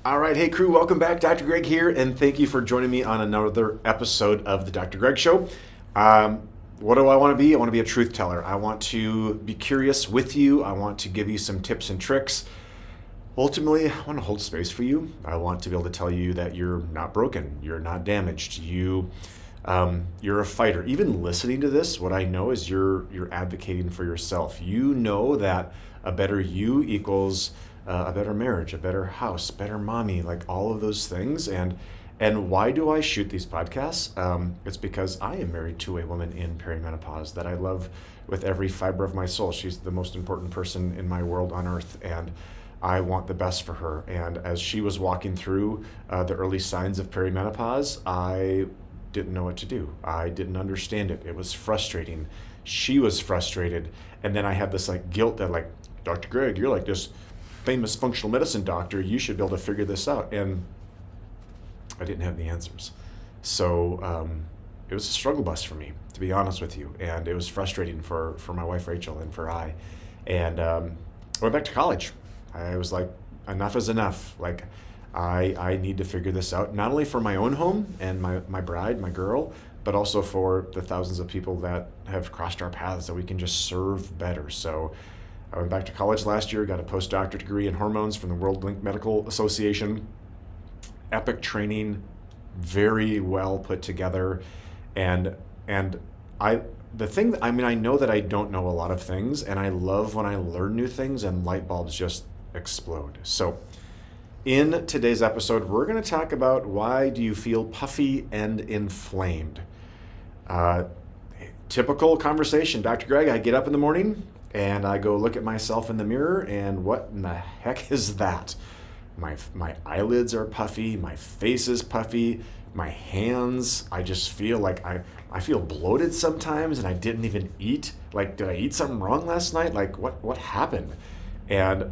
All right, hey crew, welcome back. Dr. Greg here, and thank you for joining me on another episode of the Dr. Greg Show. What do I want to be? I want to be a truth teller. I want to be curious with you. I want to give you some tips and tricks. Ultimately, I want to hold space for you. I want to be able to tell you that you're not broken, you're not damaged, you're a fighter. Even listening to this, what I know is you're advocating for yourself. You know that a better you equals a better marriage, a better house, better mommy, like all of those things. And why do I shoot these podcasts? It's because I am married to a woman in perimenopause that I love with every fiber of my soul. She's the most important person in my world on earth, and I want the best for her. And as she was walking through the early signs of perimenopause, I didn't know what to do. I didn't understand it. It was frustrating. She was frustrated. And then I had this guilt that Dr. Greg, you're like this famous functional medicine doctor, you should be able to figure this out. And I didn't have the answers. So it was a struggle bus for me, to be honest with you. And it was frustrating for my wife, Rachel, and for I. And I went back to college. I was like, enough is enough. I need to figure this out, not only for my own home and my bride, my girl, but also for the thousands of people that have crossed our paths that we can just serve better. So I went back to college last year, got a postdoctorate degree in hormones from the World Medical Association. Epic training, very well put together. And I know that I don't know a lot of things, and I love when I learn new things and light bulbs just explode. So in today's episode, we're going to talk about why do you feel puffy and inflamed. Typical conversation. Dr. Greg, I get up in the morning and I go look at myself in the mirror, and what in the heck is that? My eyelids are puffy, my face is puffy, my hands, I just feel like I feel bloated sometimes, and I didn't even eat. Did I eat something wrong last night? What happened? And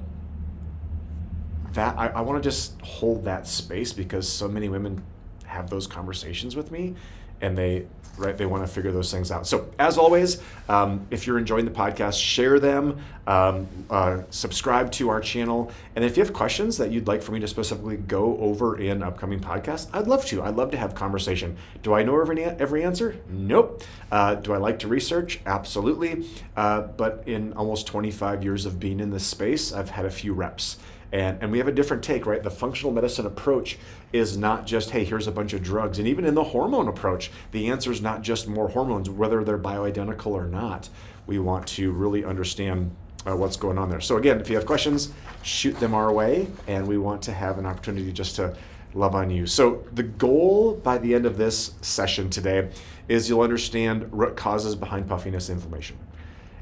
that I want to just hold that space, because so many women have those conversations with me, and they want to figure those things out. So as always, if you're enjoying the podcast, share them, subscribe to our channel. And if you have questions that you'd like for me to specifically go over in upcoming podcasts, I'd love to. I'd love to have conversation. Do I know every answer? Nope. Do I like to research? Absolutely. But in almost 25 years of being in this space, I've had a few reps. And we have a different take, right? The functional medicine approach is not just, hey, here's a bunch of drugs. And even in the hormone approach, the answer is not just more hormones, whether they're bioidentical or not. We want to really understand what's going on there. So again, if you have questions, shoot them our way. And we want to have an opportunity just to love on you. So the goal by the end of this session today is you'll understand root causes behind puffiness and inflammation.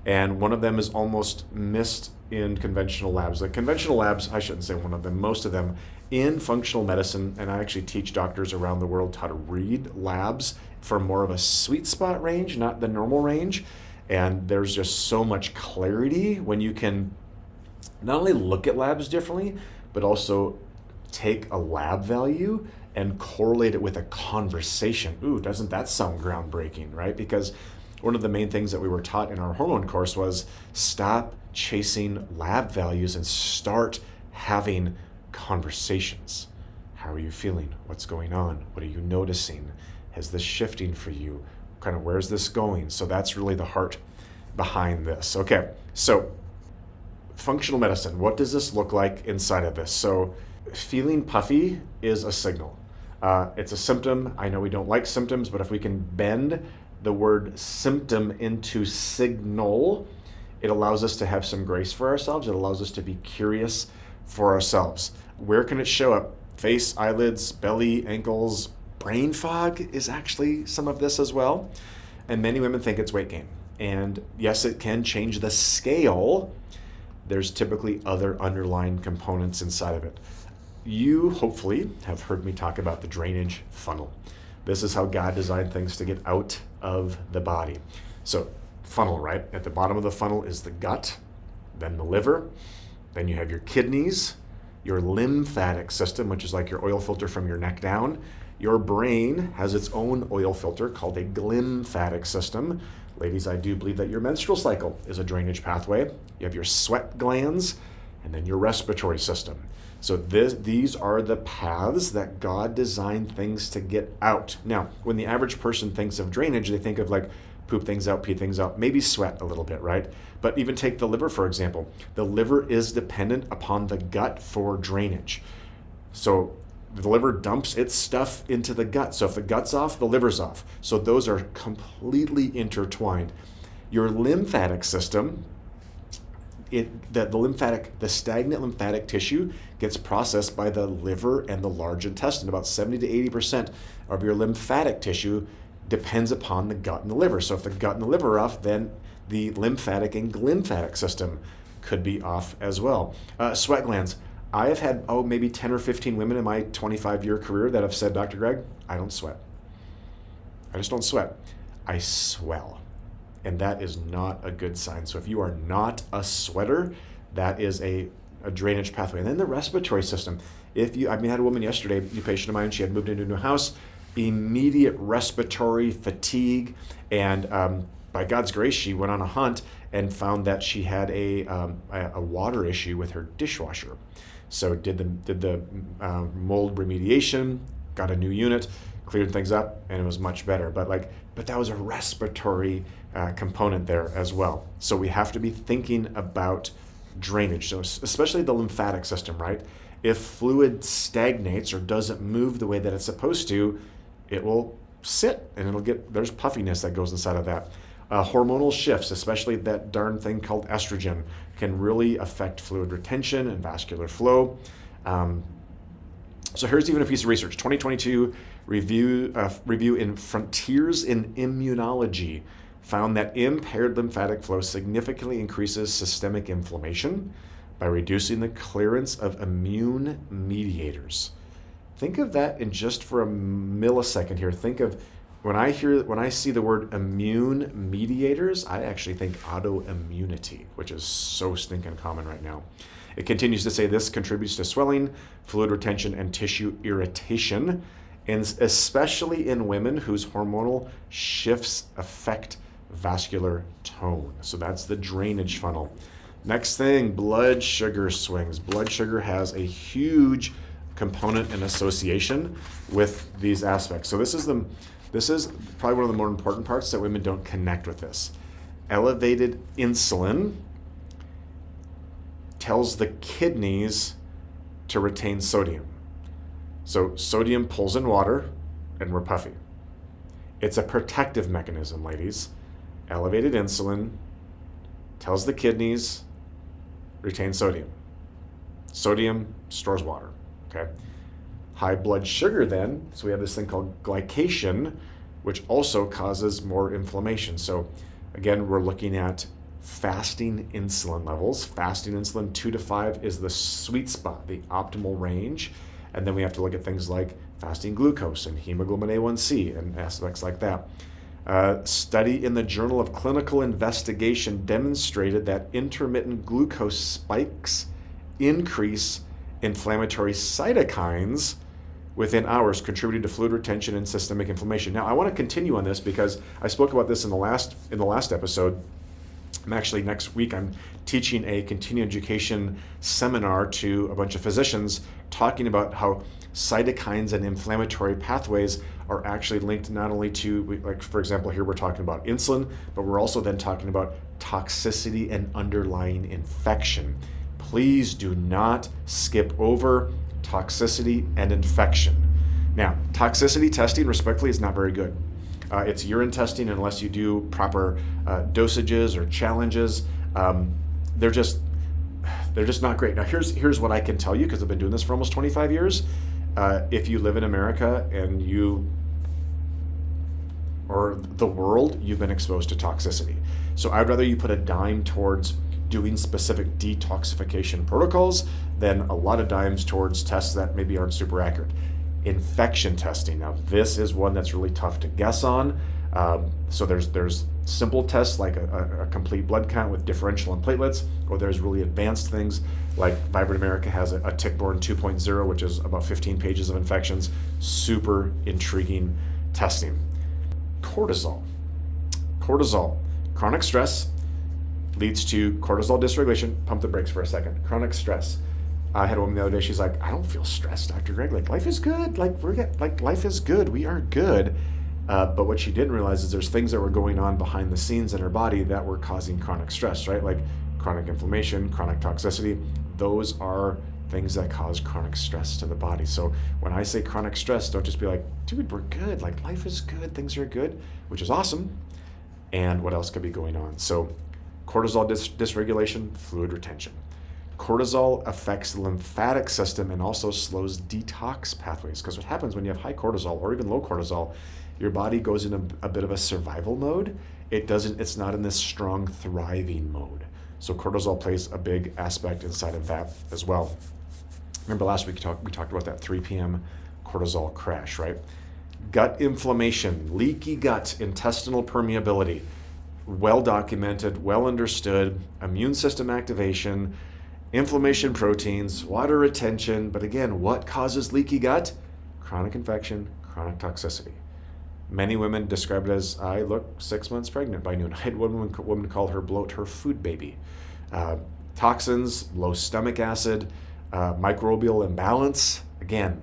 And one of them is almost missed in conventional labs. Conventional labs, I shouldn't say one of them, most of them in functional medicine, and I actually teach doctors around the world how to read labs for more of a sweet spot range, not the normal range. And there's just so much clarity when you can not only look at labs differently, but also take a lab value and correlate it with a conversation. Ooh, doesn't that sound groundbreaking, right? Because one of the main things that we were taught in our hormone course was stop chasing lab values and start having conversations. How are you feeling? What's going on? What are you noticing? Is this shifting for you? Kind of where's this going? So that's really the heart behind this. Okay, so functional medicine, what does this look like inside of this? So feeling puffy is a signal. It's a symptom. I know we don't like symptoms, but if we can bend the word symptom into signal, it allows us to have some grace for ourselves. It allows us to be curious for ourselves. Where can it show up? Face, eyelids, belly, ankles, brain fog is actually some of this as well. And many women think it's weight gain. And yes, it can change the scale. There's typically other underlying components inside of it. You hopefully have heard me talk about the drainage funnel. This is how God designed things to get out of the body. So funnel, right? At the bottom of the funnel is the gut, then the liver, then you have your kidneys, your lymphatic system, which is like your oil filter from your neck down. Your brain has its own oil filter called a glymphatic system. Ladies, I do believe that your menstrual cycle is a drainage pathway. You have your sweat glands, and then your respiratory system. So these are the paths that God designed things to get out. Now, when the average person thinks of drainage, they think of like poop things out, pee things out, maybe sweat a little bit, right? But even take the liver, for example. The liver is dependent upon the gut for drainage. So the liver dumps its stuff into the gut. So if the gut's off, the liver's off. So those are completely intertwined. Your lymphatic system, the stagnant lymphatic tissue gets processed by the liver and the large intestine. About 70 to 80% of your lymphatic tissue depends upon the gut and the liver. So if the gut and the liver are off, then the lymphatic and glymphatic system could be off as well. Sweat glands. I have had, maybe 10 or 15 women in my 25-year career that have said, Dr. Greg, I don't sweat. I just don't sweat. I swell. And that is not a good sign. So if you are not a sweater, that is a drainage pathway. And then the respiratory system. I had a woman yesterday, a new patient of mine, she had moved into a new house, immediate respiratory fatigue, and by God's grace, she went on a hunt and found that she had a water issue with her dishwasher. So did the mold remediation, got a new unit, cleared things up, and it was much better. But that was a respiratory component there as well. So we have to be thinking about drainage, so especially the lymphatic system, right? If fluid stagnates or doesn't move the way that it's supposed to, it will sit and there's puffiness that goes inside of that. Hormonal shifts, especially that darn thing called estrogen, can really affect fluid retention and vascular flow. So here's even a piece of research, 2022 review in Frontiers in Immunology found that impaired lymphatic flow significantly increases systemic inflammation by reducing the clearance of immune mediators. Think of that in just for a millisecond here. Think of when I see the word immune mediators, I actually think autoimmunity, which is so stinking common right now. It continues to say this contributes to swelling, fluid retention, and tissue irritation, and especially in women whose hormonal shifts affect vascular tone. So that's the drainage funnel. Next thing, blood sugar swings. Blood sugar has a huge component and association with these aspects. So this is probably one of the more important parts that women don't connect with this. Elevated insulin tells the kidneys to retain sodium. So sodium pulls in water and we're puffy. It's a protective mechanism, ladies. Elevated insulin tells the kidneys retain sodium. Sodium stores water, okay? High blood sugar then, so we have this thing called glycation, which also causes more inflammation. So again, we're looking at fasting insulin levels. Fasting insulin 2 to 5 is the sweet spot, the optimal range. And then we have to look at things like fasting glucose and hemoglobin A1C and aspects like that. Study in the Journal of Clinical Investigation demonstrated that intermittent glucose spikes increase inflammatory cytokines within hours, contributing to fluid retention and systemic inflammation. Now, I want to continue on this because I spoke about this in the last episode. Next week, I'm teaching a continuing education seminar to a bunch of physicians talking about how cytokines and inflammatory pathways are actually linked not only to, like for example, here we're talking about insulin, but we're also then talking about toxicity and underlying infection. Please do not skip over toxicity and infection. Now, toxicity testing, respectfully, is not very good. It's urine testing unless you do proper dosages or challenges. They're just not great. Now, here's what I can tell you, because I've been doing this for almost 25 years. If you live in America and or the world, you've been exposed to toxicity. So I'd rather you put a dime towards doing specific detoxification protocols than a lot of dimes towards tests that maybe aren't super accurate. Infection testing. Now, this is one that's really tough to guess on. So there's simple tests like a complete blood count with differential and platelets, or there's really advanced things like Vibrant America has a tick-borne 2.0, which is about 15 pages of infections. Super intriguing testing. Cortisol. Chronic stress leads to cortisol dysregulation. Pump the brakes for a second. Chronic stress. I had a woman the other day, she's like, I don't feel stressed, Dr. Greg. Like, life is good. Life is good. We are good. But what she didn't realize is there's things that were going on behind the scenes in her body that were causing chronic stress, right? Like chronic inflammation, chronic toxicity. Those are things that cause chronic stress to the body. So when I say chronic stress, don't just be like, dude, we're good. Like, life is good. Things are good, which is awesome. And what else could be going on? So cortisol dysregulation, fluid retention. Cortisol affects the lymphatic system and also slows detox pathways. Because what happens when you have high cortisol or even low cortisol, your body goes in a bit of a survival mode. It's not in this strong thriving mode. So cortisol plays a big aspect inside of that as well. Remember last week we talked about that 3 p.m. cortisol crash, right? Gut inflammation, leaky gut, intestinal permeability, well documented, well understood, immune system activation, inflammation proteins, water retention. But again, what causes leaky gut? Chronic infection, chronic toxicity. Many women describe it as, I look 6 months pregnant by noon. I had one woman call her bloat her food baby. Toxins, low stomach acid, microbial imbalance. Again,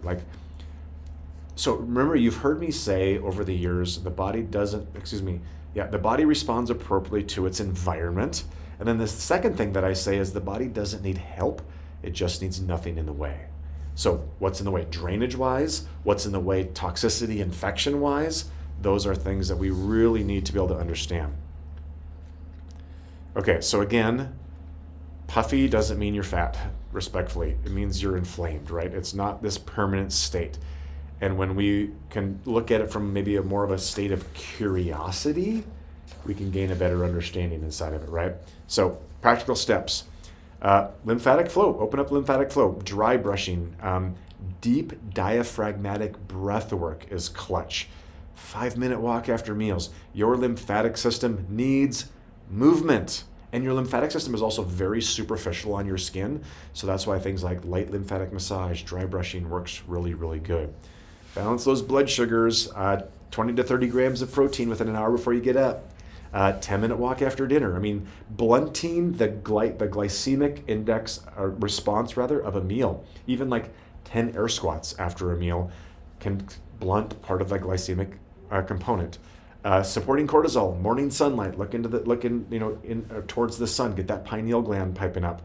so remember, you've heard me say over the years, the body responds appropriately to its environment. And then the second thing that I say is the body doesn't need help. It just needs nothing in the way. So what's in the way drainage-wise? What's in the way toxicity, infection-wise? Those are things that we really need to be able to understand. Okay, so again, puffy doesn't mean you're fat, respectfully. It means you're inflamed, right? It's not this permanent state. And when we can look at it from maybe more of a state of curiosity, we can gain a better understanding inside of it, right? So practical steps. Lymphatic flow, open up lymphatic flow, dry brushing, deep diaphragmatic breath work is clutch. 5-minute walk after meals. Your lymphatic system needs movement. And your lymphatic system is also very superficial on your skin. So that's why things like light lymphatic massage, dry brushing works really, really good. Balance those blood sugars, 20 to 30 grams of protein within an hour before you get up. 10-minute walk after dinner. I mean, blunting the glycemic index response of a meal, even like 10 air squats after a meal can blunt part of the glycemic component. Supporting cortisol, morning sunlight, towards the sun, get that pineal gland piping up.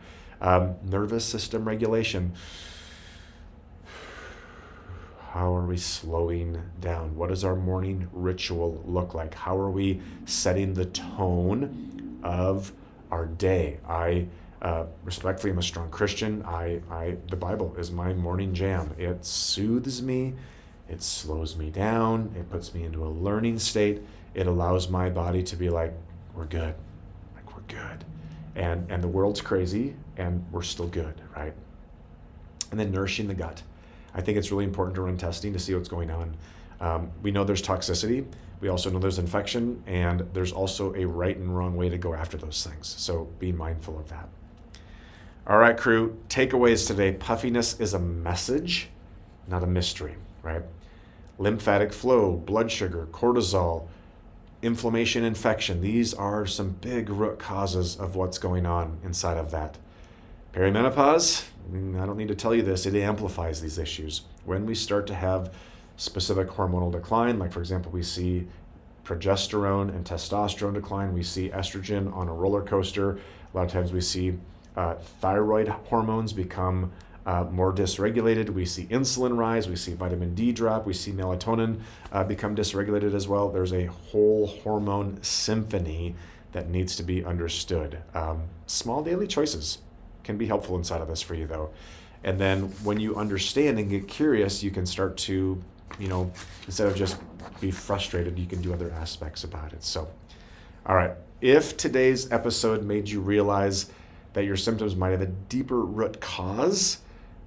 Nervous system regulation. How are we slowing down? What does our morning ritual look like? How are we setting the tone of our day? I respectfully am a strong Christian. The Bible is my morning jam. It soothes me. It slows me down. It puts me into a learning state. It allows my body to be like, we're good. Like, we're good. And the world's crazy, and we're still good, right? And then nourishing the gut. I think it's really important to run testing to see what's going on. We know there's toxicity. We also know there's infection, and there's also a right and wrong way to go after those things. So be mindful of that. All right, crew, takeaways today. Puffiness is a message, not a mystery, right? Lymphatic flow, blood sugar, cortisol, inflammation, infection. These are some big root causes of what's going on inside of that. Perimenopause, I don't need to tell you this, it amplifies these issues. When we start to have specific hormonal decline, like for example, we see progesterone and testosterone decline, we see estrogen on a roller coaster. A lot of times we see thyroid hormones become more dysregulated. We see insulin rise, we see vitamin D drop, we see melatonin become dysregulated as well. There's a whole hormone symphony that needs to be understood. Small daily choices can be helpful inside of this for you though. And then when you understand and get curious, you can start to, instead of just be frustrated, you can do other aspects about it. So, all right, if today's episode made you realize that your symptoms might have a deeper root cause,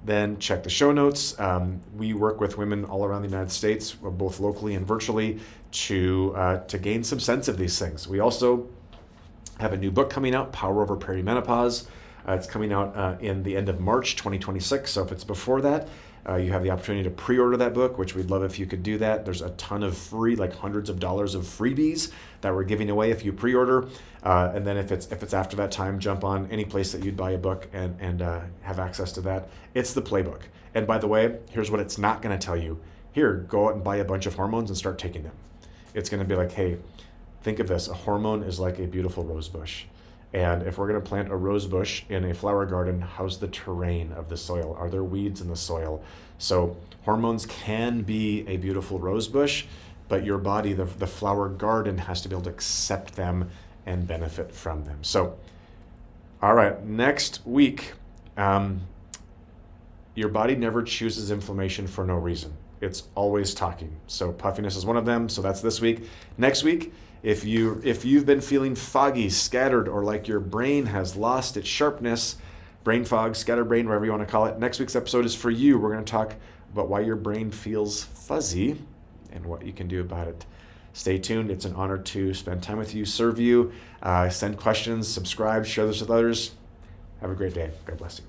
then check the show notes. We work with women all around the United States, both locally and virtually, to gain some sense of these things. We also have a new book coming out, Power Over Perimenopause. It's coming out in the end of March 2026. So if it's before that, You have the opportunity to pre-order that book, which we'd love if you could do that. There's a ton of free, like hundreds of dollars of freebies that we're giving away if you pre-order. And then if it's after that time, jump on any place that you'd buy a book and have access to that. It's the playbook. And by the way, here's what it's not going to tell you. Here, go out and buy a bunch of hormones and start taking them. It's going to be like, hey, think of this. A hormone is like a beautiful rose bush. And if we're going to plant a rose bush in a flower garden, how's the terrain of the soil? Are there weeds in the soil? So hormones can be a beautiful rose bush, but your body, the flower garden, has to be able to accept them and benefit from them. So, all right, next week, your body never chooses inflammation for no reason. It's always talking. So puffiness is one of them. So that's this week. Next week, if you've been feeling foggy, scattered, or like your brain has lost its sharpness, brain fog, scatterbrain, whatever you want to call it, next week's episode is for you. We're going to talk about why your brain feels fuzzy and what you can do about it. Stay tuned. It's an honor to spend time with you, serve you, send questions, subscribe, share this with others. Have a great day. God bless you.